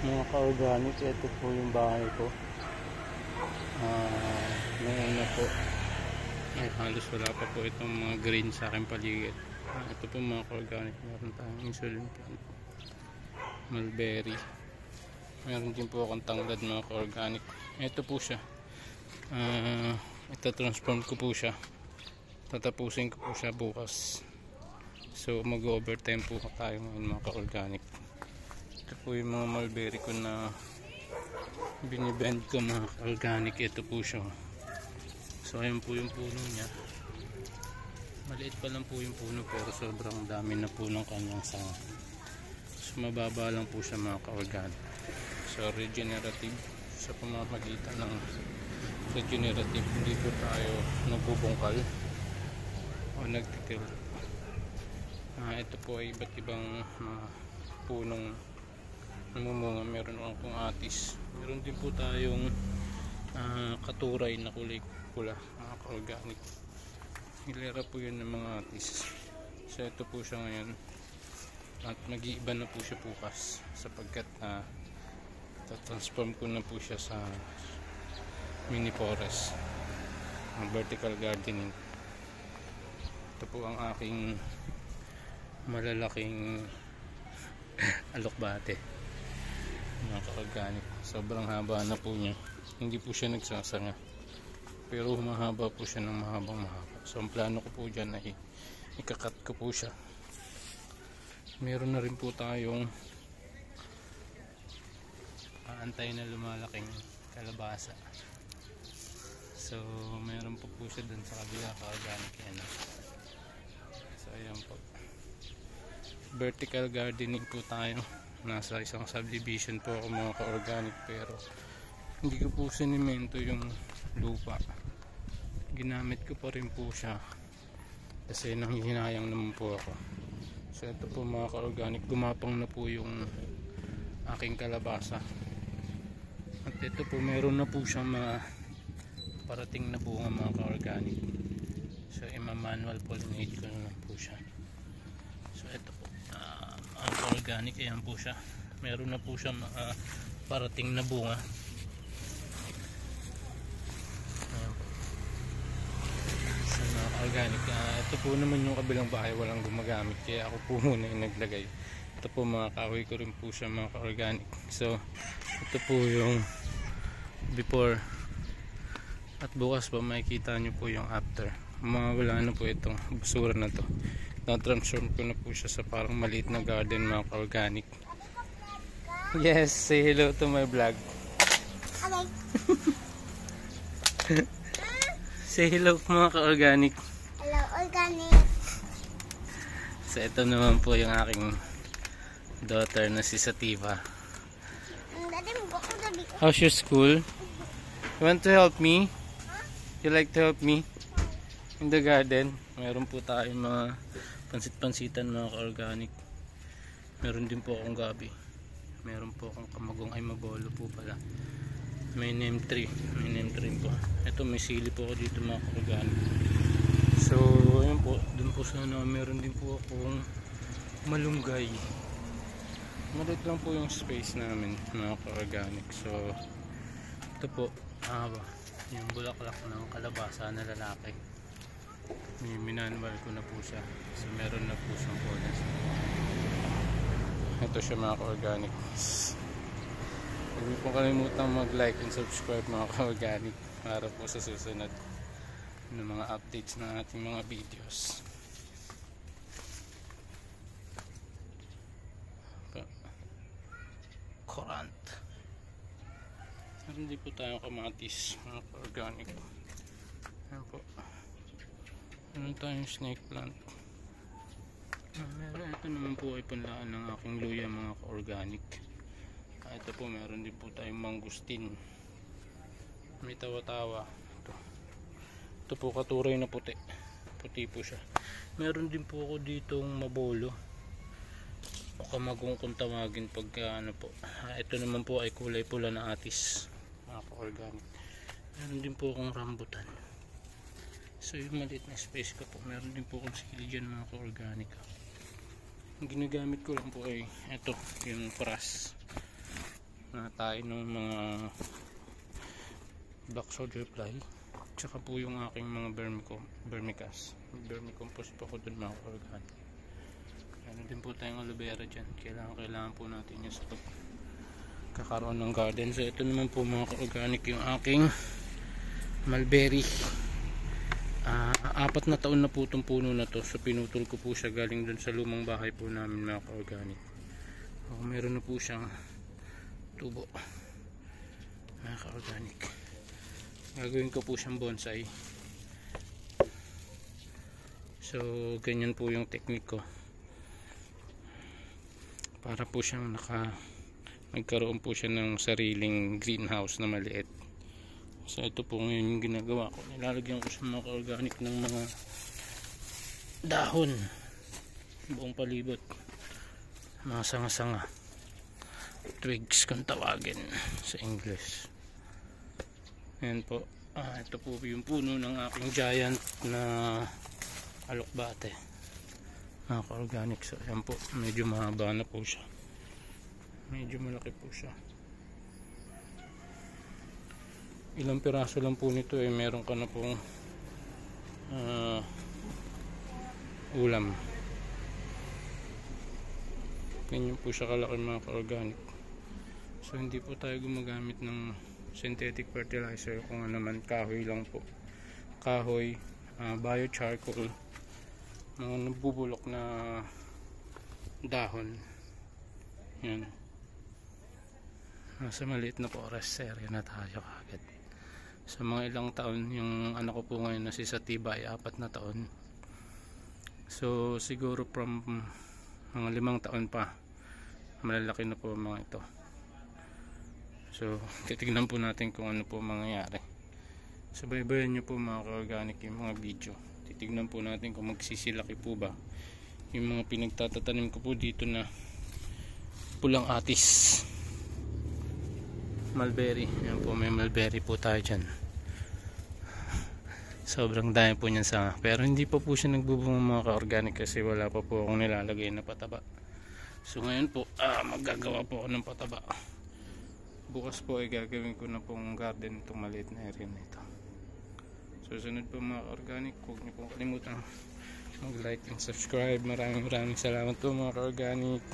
Mga ka-organic, ito po yung bahay ko. Ngayon po ay halos wala pa po itong mga green sa aking paligid. Ito po mga ka-organic, meron tayong insulin plant, mulberry, meron din po akong tanglad mga ka-organic. Ito po siya, ito transform ko po siya, tatapusin ko po siya bukas. So mag-overtime po tayo ngayon mga ka-organic. Ito po yung mga mulberry ko na binibend ko mga organic. Ito po siya. So ayan po yung puno niya. Maliit pa lang po yung puno pero sobrang dami na po ng kanyang sanga. So mababa lang po siya mga ka-organic. So regenerative, sa pamamagitan ng regenerative hindi po tayo nagbubungkal o nagtitil. Ito po ay iba't ibang punong namumunga. Meron akong atis, meron din po tayong katuray na kulay pula mga ka-organic. Hilera po yun ng mga atis. So ito po siya ngayon at mag-iiba na po siya bukas sapagkat transform ko na po siya sa mini forest, vertical gardening. Ito po ang aking malalaking alokbate mga ka-organic. Sobrang haba na po niya, hindi po siya nagsasanga pero mahaba po siya ng mahaba. So ang plano ko po dyan ay ikakat ko po siya. Meron na rin po tayong aantay na lumalaking kalabasa. So meron po siya dun sa kabila ka-organic yan. So ayan po, vertical gardening po tayo. Nasa isang subdivision po ako mga ka-organic pero hindi ko po sinimento yung lupa, ginamit ko pa rin po siya kasi nanghihinayang naman po ako. So ito po mga ka-organic, gumapang na po yung aking kalabasa at ito po meron na po siyang mga parating na bunga mga ka-organic. So ima-manual pollinate ko na lang po siya. So ito po ang organic, ayan po siya, meron na po siya parating na bunga. Ayan po. So organic, ito po naman yung kabilang bahay walang gumagamit kaya ako po muna yung naglagay. Ito po mga kahoy ko rin po siya mga ka-organic. So ito po yung before at bukas po makikita nyo po yung after. Wala na po itong basura na to, na-transform ko na po siya sa parang maliit na garden mga ka-organic. Yes, say hello to my vlog. Hello. Say hello mga ka-organic. Hello, organic. So ito naman po yung aking daughter na si Sativa. How's your school? You want to help me? You like to help me? In the garden, meron po tayong mga pansit-pansitan mga ka-organic. Meron din po akong gabi. Meron po akong kamagong, ay mabolo po pala. May name tree po. Ito may sili po ako dito mga ka-organic. So ayun po, dun po sana meron din po akong malunggay. Maliit lang po yung space namin mga ka-organic. So ito po yung bulaklak ng kalabasa na lalaki. Minanual ko na po siya. So meron na po siyang pollen. Ito siya mga ka-organic. Huwag niyo pong kalimutang mag-like and subscribe mga ka-organic para po sa susunod ng mga updates ng ating mga videos. Corant. Meron din po tayong kamatis mga ka-organic. Ayan po. Meron tayong snake plant. Ito naman po ay panlaan ng aking luya mga ka-organic. Ito po meron din po tayong mangustin. May tawa-tawa. Ito po katuray na puti. Puti po siya. Meron din po ako ditong mabolo o kamagong kung tawagin pagka ano po. Ito naman po ay kulay pula na atis mga ka-organic. Meron din po akong rambutan. So yung maliit na space ko po, meron din po akong sili dyan mga ka-organic. Ang ginagamit ko lang po ay ito, yung paras. na tayo ng mga black soldier fly, tsaka po yung aking mga vermicompost po ko dun mga ka-organic. Meron din po tayong aloe vera dyan, kailangan po natin yun sa kakaroon ng garden. So ito naman po mga ka-organic yung aking mulberry. 4 na taon na po itong puno na to, so pinutol ko po siya galing dun sa lumang bahay po namin mga ka-organic. Meron na po siyang tubo mga ka-organic. Gagawin ko po siyang bonsai. So ganyan po yung technique ko para po siyang nagkaroon po siya ng sariling greenhouse na maliit. So ito po ngayon yung ginagawa ko, nilalagyan ko sa mga ka-organic ng mga dahon buong palibot, mga sanga-sanga, twigs kung tawagin sa English. Ayan po, ito po yung puno ng aking giant na alokbate mga ka-organic. So ayan po, medyo mahaba na po siya, medyo malaki po siya. Ilang piraso lang po nito meron ka na pong ulam. Ganyan po siya kalaki mga ka-organic. So hindi po tayo gumagamit ng synthetic fertilizer, kung ano naman, kahoy lang po, kahoy, biochar-coal, mga nabubulok na dahon. Yan, nasa maliit na forest area na tayo kagad. Sa mga ilang taon, yung anak ko po ngayon na si Satiba ay 4 na taon. So siguro from mga 5 taon pa malalaki na po mga ito. So titignan po natin kung ano po mangyayari. Subaybayan nyo po mga ka-organic yung mga video. Titignan po natin kung magsisilaki po ba yung mga pinagtatatanim ko po dito na pulang atis, mulberry. Yan po, may mulberry po tayo dyan. Sobrang dami po niyan sa, pero hindi pa po siya nagbubunga mga ka-organic kasi wala pa po akong nilalagay na pataba. So ngayon po maggagawa po ako ng pataba. Bukas po ay gagawin ko na pong garden itong maliit na area na ito. Susunod po mga ka-organic, huwag niyo pong kalimutan mag-like and subscribe. Maraming salamat po mga ka-organic.